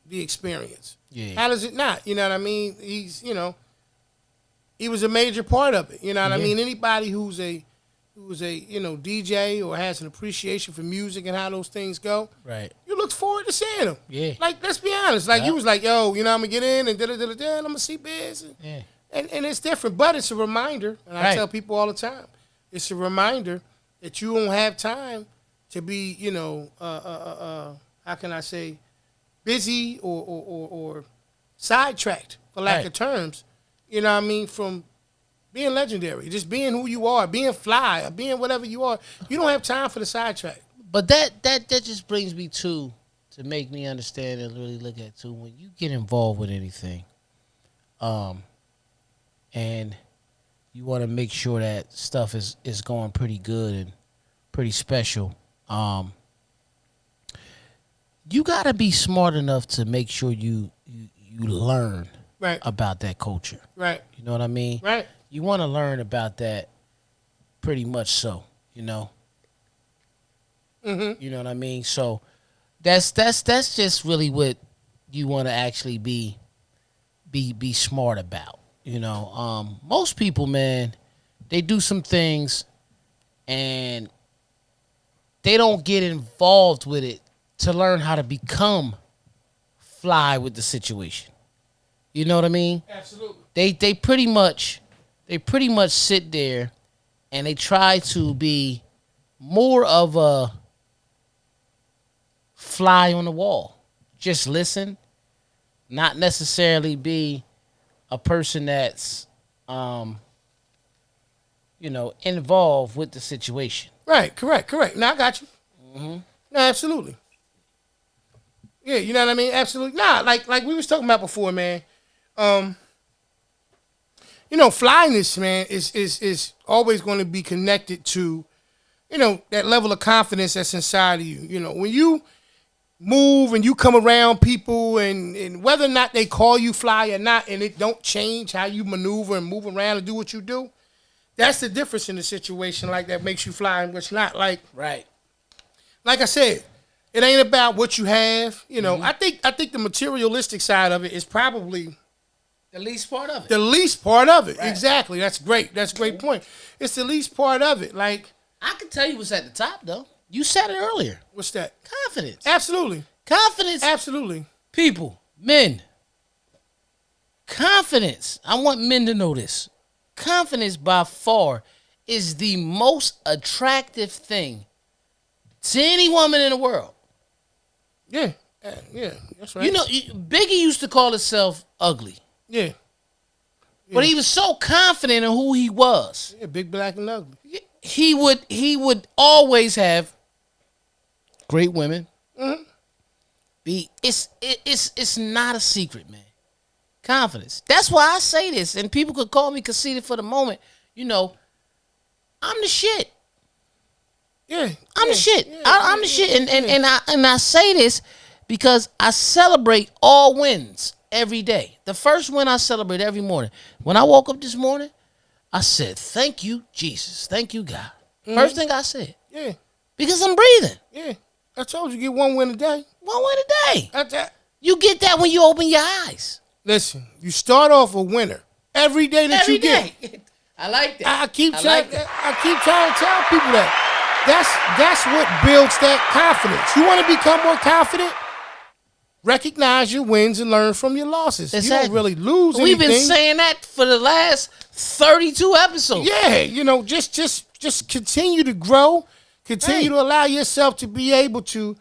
the experience. Yeah. How does it not? You know what I mean? He's, he was a major part of it. You know what I mean? Anybody who's a DJ or has an appreciation for music and how those things go, Right. you look forward to seeing him. Yeah. Like, let's be honest. Like, you was like, yo, I'm going to get in and and I'm going to see Biz. Yeah. And it's different, but it's a reminder, and I tell people all the time, it's a reminder that you don't have time to be, how can I say, busy or sidetracked, for lack of terms, you know what I mean, from being legendary, just being who you are, being fly, or being whatever you are. You don't have time for the sidetrack. But that just brings me to make me understand and really look at too, when you get involved with anything, and you want to make sure that stuff is going pretty good and pretty special, you got to be smart enough to make sure you learn about that culture. Right. You know what I mean? Right. You want to learn about that pretty much so, Mm-hmm. You know what I mean? So that's just really what you want to actually be smart about. Most people, man, they do some things and they don't get involved with it to learn how to become fly with the situation. You know what I mean? Absolutely. They pretty much sit there and they try to be more of a fly on the wall. Just listen, not necessarily be a person that's involved with the situation. Right, correct. No, I got you. Mm-hmm. No, absolutely. Yeah, you know what I mean? Absolutely. Nah, like we was talking about before, man. Flyness, man, is always going to be connected to, that level of confidence that's inside of you. When you move and you come around people and whether or not they call you fly or not, and it don't change how you maneuver and move around and do what you do, that's the difference in the situation like that makes you fly and what's not. Like I said, it ain't about what you have. Mm-hmm. I think the materialistic side of it is probably the least part of it. The least part of it. Right. Exactly. That's great. That's a great point. It's the least part of it. Like, I can tell you what's at the top, though. You said it earlier. What's that? Confidence. Absolutely. Confidence. Absolutely. People, men. Confidence. I want men to know this. Confidence by far is the most attractive thing to any woman in the world. Yeah. Yeah. That's right. Biggie used to call himself ugly. Yeah. But he was so confident in who he was. Yeah, big, black, and ugly. He would always have great women. Mm-hmm. It's not a secret, man. Confidence. That's why I say this, and people could call me conceited for the moment. I'm the shit. Yeah. I'm the shit. Yeah, I'm the shit, and I say this because I celebrate all wins every day. The first win I celebrate every morning. When I woke up this morning, I said, "Thank you, Jesus. Thank you, God." Mm-hmm. First thing I said. Yeah. Because I'm breathing. Yeah. I told you, get one win a day. One win a day. That's that. You get that when you open your eyes. Listen, you start off a winner every day that you get. I like that. I keep trying to tell people that. That's what builds that confidence. You want to become more confident? Recognize your wins and learn from your losses. Exactly. You don't really lose anything. We've been saying that for the last 32 episodes. Yeah, just continue to grow. Continue to allow yourself to be able to,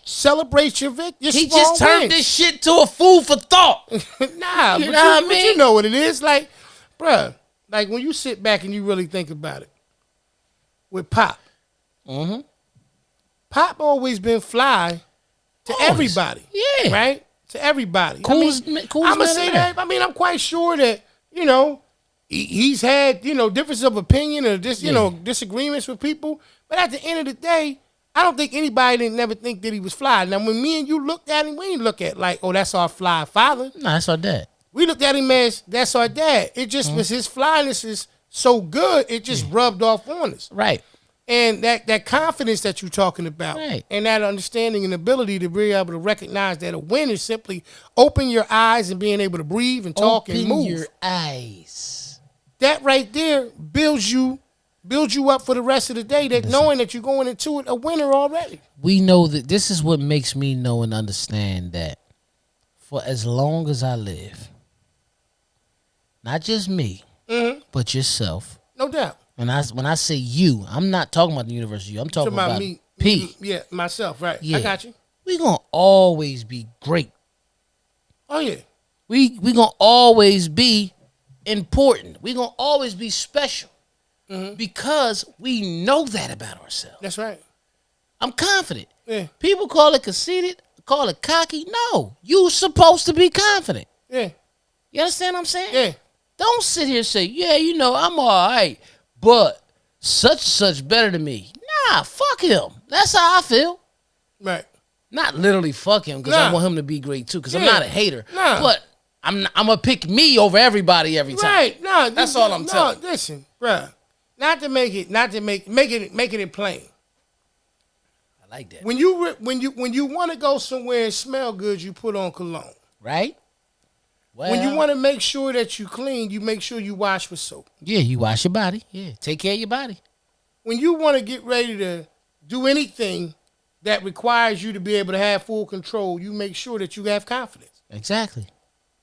celebrate your victory. He just turned this shit to a food for thought. Nah, you know what I mean? But you know what it is. Like, bruh, like when you sit back and you really think about it. With Pop. Mm-hmm. Pop always been fly to everybody. Yeah. Right? To everybody. Coolest I'm going to say that. I'm quite sure that, he's had, differences of opinion or disagreements with people. But at the end of the day, I don't think anybody didn't never think that he was fly. Now, when me and you looked at him, we didn't look at like, oh, that's our fly father. No, that's our dad. We looked at him as, that's our dad. It just was his flyness is so good, it just rubbed off on us. Right. And that confidence that you're talking about, Right. and that understanding and ability to be able to recognize that a win is simply open your eyes and being able to breathe and talk and move. Open your eyes. That right there builds you up for the rest of the day. That knowing that you're going into it a winner already. We know that this is what makes me know and understand that for as long as I live, not just me, but yourself. No doubt. And when I say you, I'm not talking about the universe you. I'm talking about me. P. Yeah, myself. Right. Yeah. I got you. We gonna always be great. Oh yeah. We gonna always be important. We gonna always be special because we know that about ourselves. That's right. I'm confident. Yeah. People call it conceited, call it cocky. No, you supposed to be confident. Yeah. You understand what I'm saying? Yeah. Don't sit here and say, yeah, I'm all right, but such better than me. Nah, fuck him. That's how I feel. Right. Not literally fuck him because I want him to be great too because I'm not a hater. Nah. But I'm gonna pick me over everybody every time. Right. No, that's all I'm telling. Listen, bruh. Not to make it plain. I like that. When you want to go somewhere and smell good, you put on cologne. Right? Well, When you want to make sure that you clean, you make sure you wash with soap. Yeah, you wash your body. Yeah, take care of your body. When you want to get ready to do anything that requires you to be able to have full control, you make sure that you have confidence. Exactly.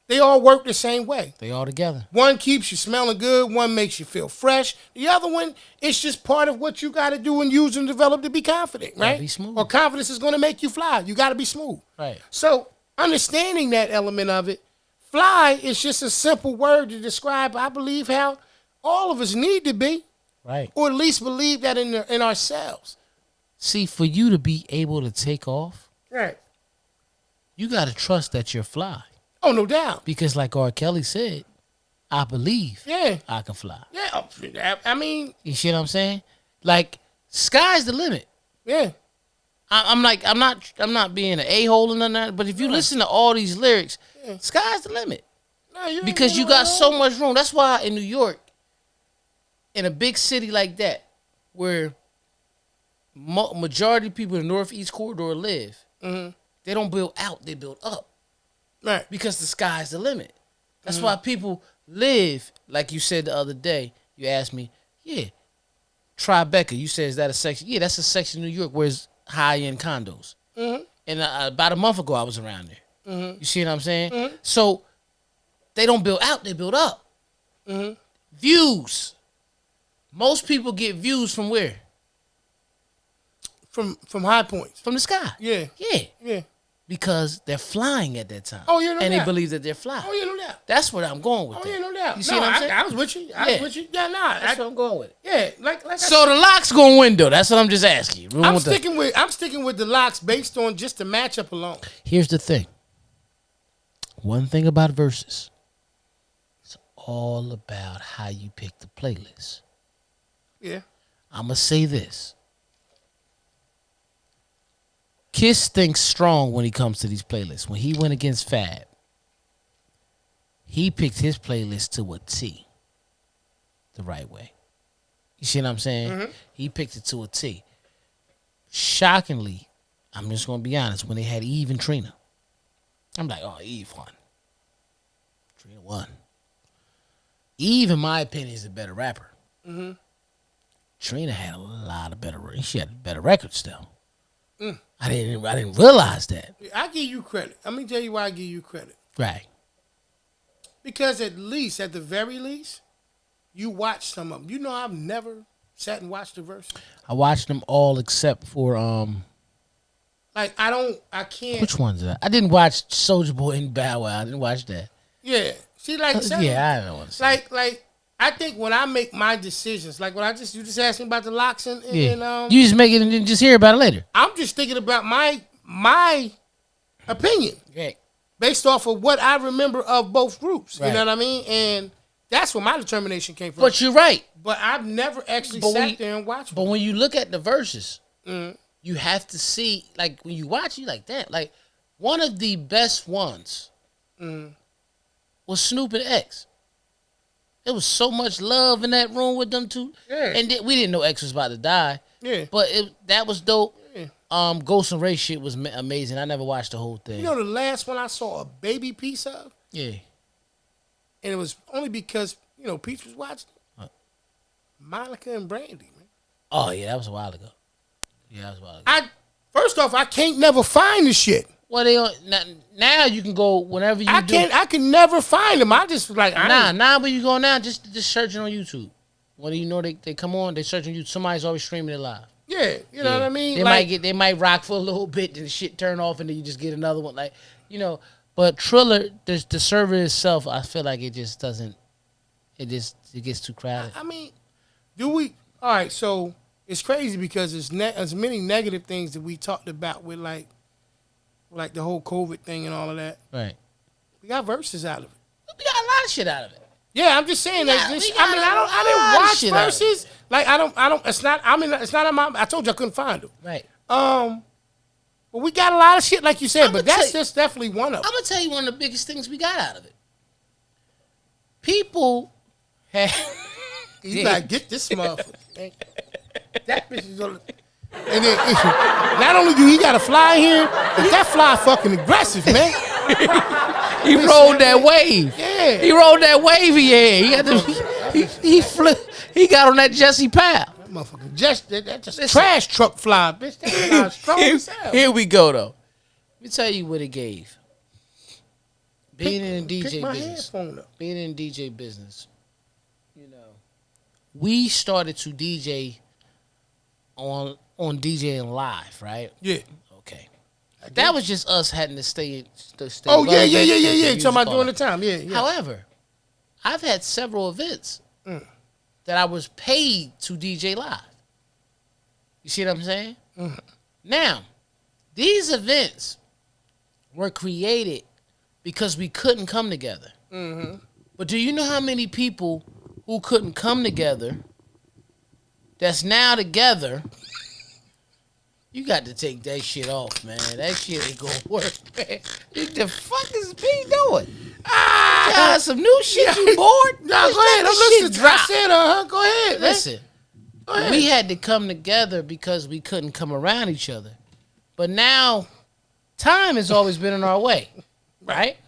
They all work the same way. They all together. One keeps you smelling good. One makes you feel fresh. The other one, it's just part of what you got to do and use and develop to be confident, right? Be smooth. Or confidence is going to make you fly. You got to be smooth. Right. So understanding that element of it, fly is just a simple word to describe, I believe, how all of us need to be. Right. Or at least believe that in ourselves. See, for you to be able to take off, Right. you got to trust that you're fly. Oh, no doubt. Because like R. Kelly said, I believe I can fly. Yeah. I mean. You see what I'm saying? Like, sky's the limit. Yeah. I'm not being an a-hole and none of that, but if you listen to all these lyrics, sky's the limit. No, because you got so much room. That's why in New York, in a big city like that, where majority of people in the Northeast Corridor live, they don't build out, they build up. Right. Because the sky's the limit. That's why people live, like you said the other day, you asked me, Tribeca, you said, is that a section? Yeah, that's a section in New York where it's high-end condos. And about a month ago, I was around there. You see what I'm saying? So they don't build out, they build up. Views. Most people get views from where? From high points. From the sky. Yeah. Yeah. Because they're flying at that time. Oh, yeah, no and doubt. they believe that they're flying. Oh, yeah, no doubt. That's what I'm going with. Oh, yeah, no doubt. You see what I'm saying? I was with you. I was with you. Yeah, nah. That's what I'm going with. Yeah, like so the locks going to win, though. That's what I'm just asking you. I'm sticking with the locks based on just the matchup alone. Here's the thing. One thing about verses. It's all about how you pick the playlist. Yeah. I'm going to say this. Kiss thinks strong when he comes to these playlists. When he went against Fab, he picked his playlist to a T. The right way. You see what I'm saying? He picked it to a T. Shockingly, I'm just going to be honest, when they had Eve and Trina, I'm like, oh, Eve won. Trina won. Eve, in my opinion, is a better rapper. Trina had a lot of better, she had better records still. I didn't realize that. I give you credit. Let me tell you why I give you credit. Right. Because at the very least, you watch some of them. You know, I've never sat and watched the verses. I watched them all except for like I can't. Which ones did I? I didn't watch Soulja Boy and Bow Wow. I didn't watch that. Yeah. See, like yeah, I don't want to say. Like I think when I make my decisions, like when you just asked me about the locks and you just make it and then just hear about it later. I'm just thinking about my opinion. Right. Based off of what I remember of both groups. Right. You know what I mean? And that's where my determination came from. But you're right. But I've never actually sat there and watched But one. when you look at the verses, you have to see, like, when you watch, you like that. Like, one of the best ones was Snoop and X. There was so much love in that room with them two. Yeah. And we didn't know X was about to die. Yeah. But that was dope. Yeah. Ghost and Ray shit was amazing. I never watched the whole thing. You know the last one I saw a baby piece of? Yeah. And it was only because, Peach was watching it. What? Monica and Brandy, man. Oh, yeah, that was a while ago. First off, I can't never find the shit. Well, now you can go whenever you I can never find them. I just like but you go now just searching on YouTube. When they come on, they search on YouTube. Somebody's always streaming it live. Yeah, you know what I mean. They might rock for a little bit, then the shit turn off, and then you just get another one. But Triller, the server itself, I feel like it just doesn't. It gets too crowded. I mean, do we? All right, so it's crazy because there's many negative things that we talked about with like the whole COVID thing and all of that. Right. We got verses out of it. We got a lot of shit out of it. Yeah, I'm just saying that. I didn't watch verses. Like I don't. It's not. I mean, it's not on my. I told you I couldn't find them. Right. But we got a lot of shit, like you said. But that's just definitely one of them. I'm gonna tell you one of the biggest things we got out of it. People had. You gotta get this motherfucker. Man. That bitch is gonna. And then, not only do he got to fly here, but that fly fucking aggressive, man. He rolled that wave. Yeah. He rolled that wave he had. He flipped. He got on that Jesse Powell. That motherfucker that's just trash truck fly, bitch. That fly strong as hell. Here we go though. Let me tell you what it gave. Being in the DJ business. Being in the DJ business. We started to DJ on DJing live, right? Yeah. Okay. That was just us having to stay. Oh yeah. Talking about during the time, yeah. However, I've had several events that I was paid to DJ live. You see what I'm saying? Mm. Now, these events were created because we couldn't come together. Mm-hmm. But do you know how many people who couldn't come together that's now together? You got to take that shit off, man. That shit ain't gonna work, man. What the fuck is P doing? Got some new shit. You bored? No, go ahead. I'm listening. I said, go ahead. Listen, we had to come together because we couldn't come around each other. But now, time has always been in our way, right?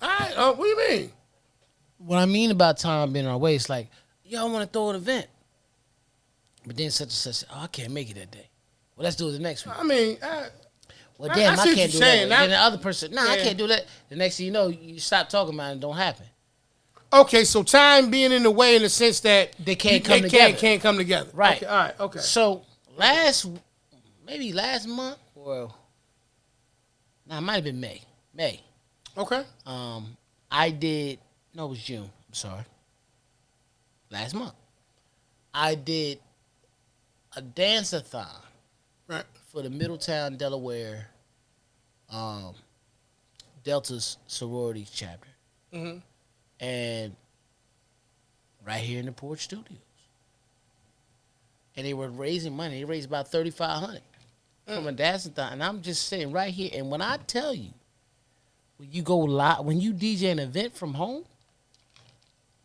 All right. What do you mean? What I mean about time being in our way is like, yo, I want to throw an event. But then such and such, I can't make it that day. Well, let's do it the next week. I mean, well, damn, I can't do that. Then the other person, I yeah. can't do that. The next thing you know, you stop talking about it and it don't happen. Okay, so time being in the way in the sense that they can't come together. Can't come together. Right. Okay, all right, okay. So, last month, or, it might have been May. Okay. It was June. I'm sorry. Last month. I did a dance-a-thon. Right. For the Middletown, Delaware, Delta's sorority chapter. Mm-hmm. And right here in the Porch Studios. And they were raising money. They raised about $3,500 from a dance-a-thon. And I'm just sitting right here. And when I tell you, when you go live, when you DJ an event from home,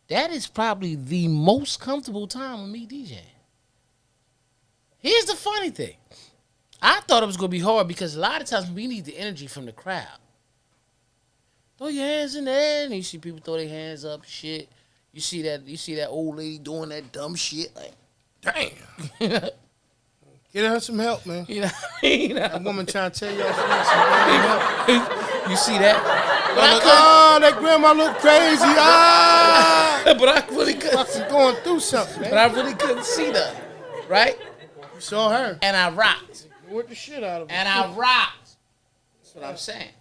that is probably the most comfortable time with me DJing. Here's the funny thing. I thought it was going to be hard because a lot of times we need the energy from the crowd. Throw your hands in there, and you see people throw their hands up, shit. You see that old lady doing that dumb shit, like, damn. Get her some help, man. You know what I mean? That woman trying to tell y'all some help. You see that? But that grandma look crazy. But I really couldn't. Fucking going through something, man. But I really couldn't see that, right? You saw her. And I rocked. You worked the shit out of her. And I rocked. That's what I'm saying.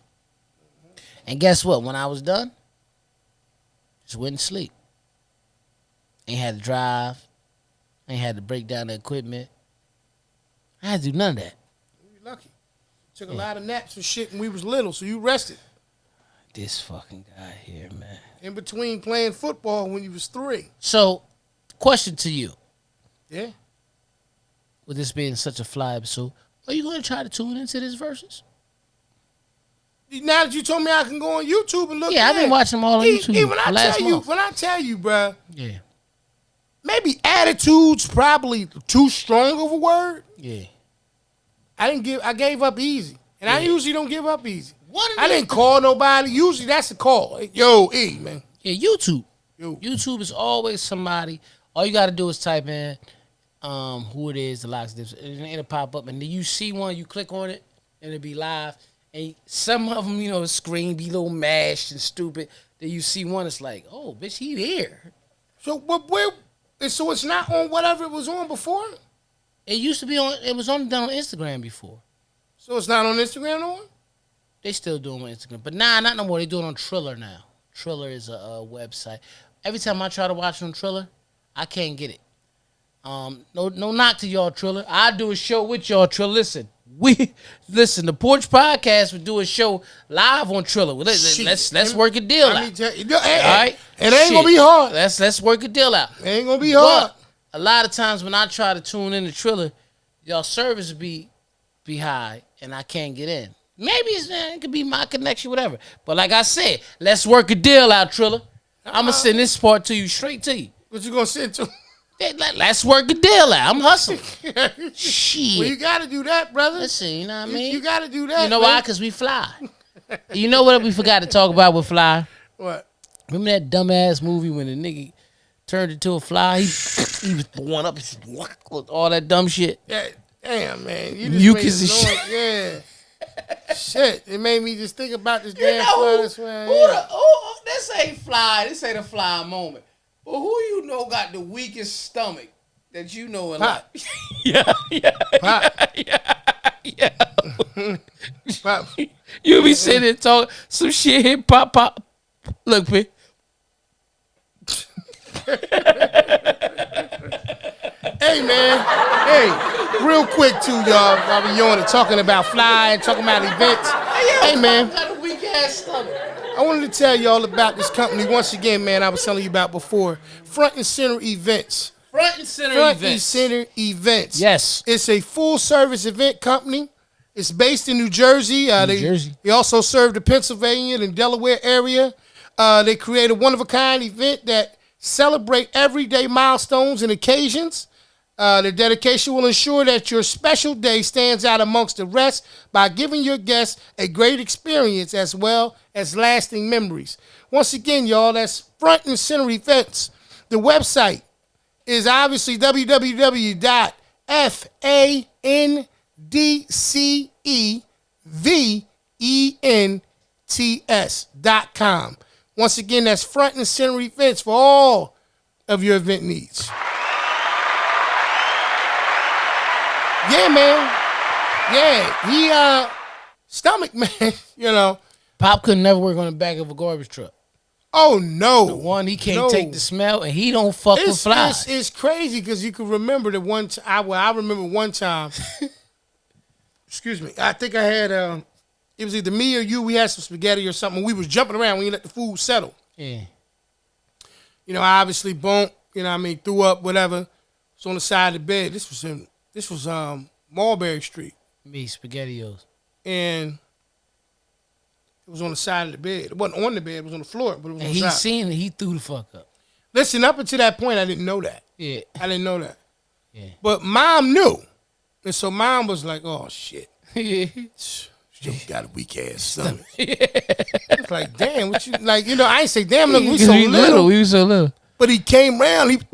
And guess what? When I was done, just went to sleep. Ain't had to drive. Ain't had to break down the equipment. I had to do none of that. You lucky. Took a lot of naps and shit when we was little, so you rested. This fucking guy here, man. In between playing football when you was 3. So, question to you. Yeah. With this being such a fly episode, are you going to try to tune into this versus? Now that you told me I can go on YouTube and look. Yeah, I've been watching them all on YouTube. When I tell you, bruh. Yeah. maybe attitude's probably too strong of a word. Yeah. I gave up easy. And I usually don't give up easy. I the- didn't call nobody. Usually that's a call. Yo, man. Yeah, YouTube. YouTube is always somebody. All you got to do is type in who it is, the locks, and it'll pop up. And then you see one, you click on it, and it'll be live. And some of them, the screen be a little mashed and stupid. Then you see one, it's like, oh, bitch, he there. So so it's not on whatever it was on before? It used to be on. It was only done on Instagram before. So it's not on Instagram no more? They still do it on Instagram, but not no more. They do it on Triller now. Triller is a website. Every time I try to watch on Triller, I can't get it. No knock to y'all, Triller. I do a show with y'all, Triller. Listen. The Porch Podcast would do a show live on Triller. Let's work a deal out. All right, it ain't gonna be hard. Let's work a deal out. It ain't gonna be hard. But a lot of times when I try to tune in to Triller, y'all service be high and I can't get in. Maybe it could be my connection, whatever. But like I said, let's work a deal out, Triller. I'm gonna send this part to you, straight to you. What you gonna send to? Let's work a deal out. I'm hustling. Shit. Well, you gotta do that, brother. Listen, you know what I mean? You gotta do that. You know why? Because we fly. You know what we forgot to talk about with fly? What? Remember that dumbass movie when the nigga turned into a fly? He was born up with all that dumb shit. Yeah, damn, man. You just Mucus and shit. Yeah. Shit. It made me just think about this damn fly. This ain't fly. This ain't a fly moment. But who you know got the weakest stomach that you know in life? Yeah. Pop. You be sitting there talking some shit, hit pop. Look, P. Hey, man. Hey, real quick, too, y'all. While we on it, talking about flying, talking about events. Hey, man. Got a weak ass stomach. I wanted to tell y'all about this company once again, man. I was telling you about before. Front and Center Events. Front and Center Events. Yes. It's a full-service event company. It's based in New Jersey. They also serve the Pennsylvania and Delaware area. They create a one-of-a-kind event that celebrate everyday milestones and occasions. Their dedication will ensure that your special day stands out amongst the rest by giving your guests a great experience as well as lasting memories. Once again, y'all, that's Front and Center Events. The website is obviously www.fandcevents.com. Once again, that's Front and Center Events for all of your event needs. Yeah, man. Yeah, he stomach, man. Pop could never work on the back of a garbage truck. Oh no! The one he can't take the smell, and he don't fuck with flies. It's crazy because you can remember the one time. I remember one time. Excuse me. I think I had it was either me or you. We had some spaghetti or something. We was jumping around when you let the food settle. Yeah. I obviously bumped. Threw up, whatever. It's on the side of the bed. This was Mulberry Street. Me, SpaghettiOs. And it was on the side of the bed. It wasn't on the bed. It was on the floor. But it was and on he the side. seen it. He threw the fuck up. Listen, up until that point, I didn't know that. Yeah. I didn't know that. Yeah. But Mom knew. And so Mom was like, oh, shit. Yeah. You got a weak ass stomach. It's like, damn, what you, I ain't say, damn, look, we so little. We was so little. But he came round,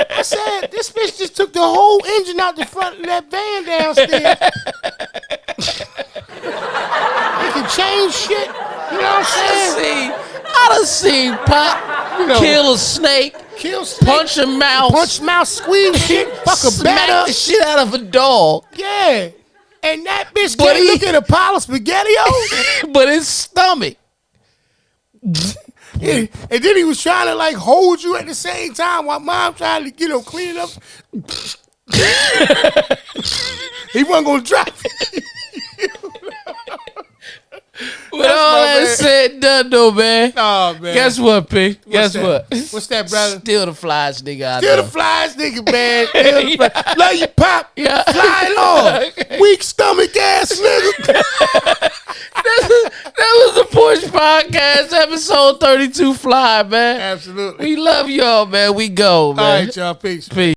I said, this bitch just took the whole engine out the front of that van downstairs. They can change shit. You know what I'm saying? I done seen Pop kill a snake, punch a mouse, squeeze shit, fuck a bat up, the shit out of a dog. Yeah. And that bitch can't look at a pile of SpaghettiOs. But his stomach. And then he was trying to hold you at the same time while Mom trying to clean it up. He wasn't gonna drop it. With all that said and done, though, man. Oh, man. Guess what, P? Guess what? What's that, brother? Still the flies, nigga. Still the flies, nigga, man. Yeah. Love you, Pop. Yeah. Fly long. Weak stomach ass nigga. That was the Porch Podcast. podcast, episode 32 fly, man. Absolutely. We love y'all, man. We go, man. All right, y'all. Peace. Peace.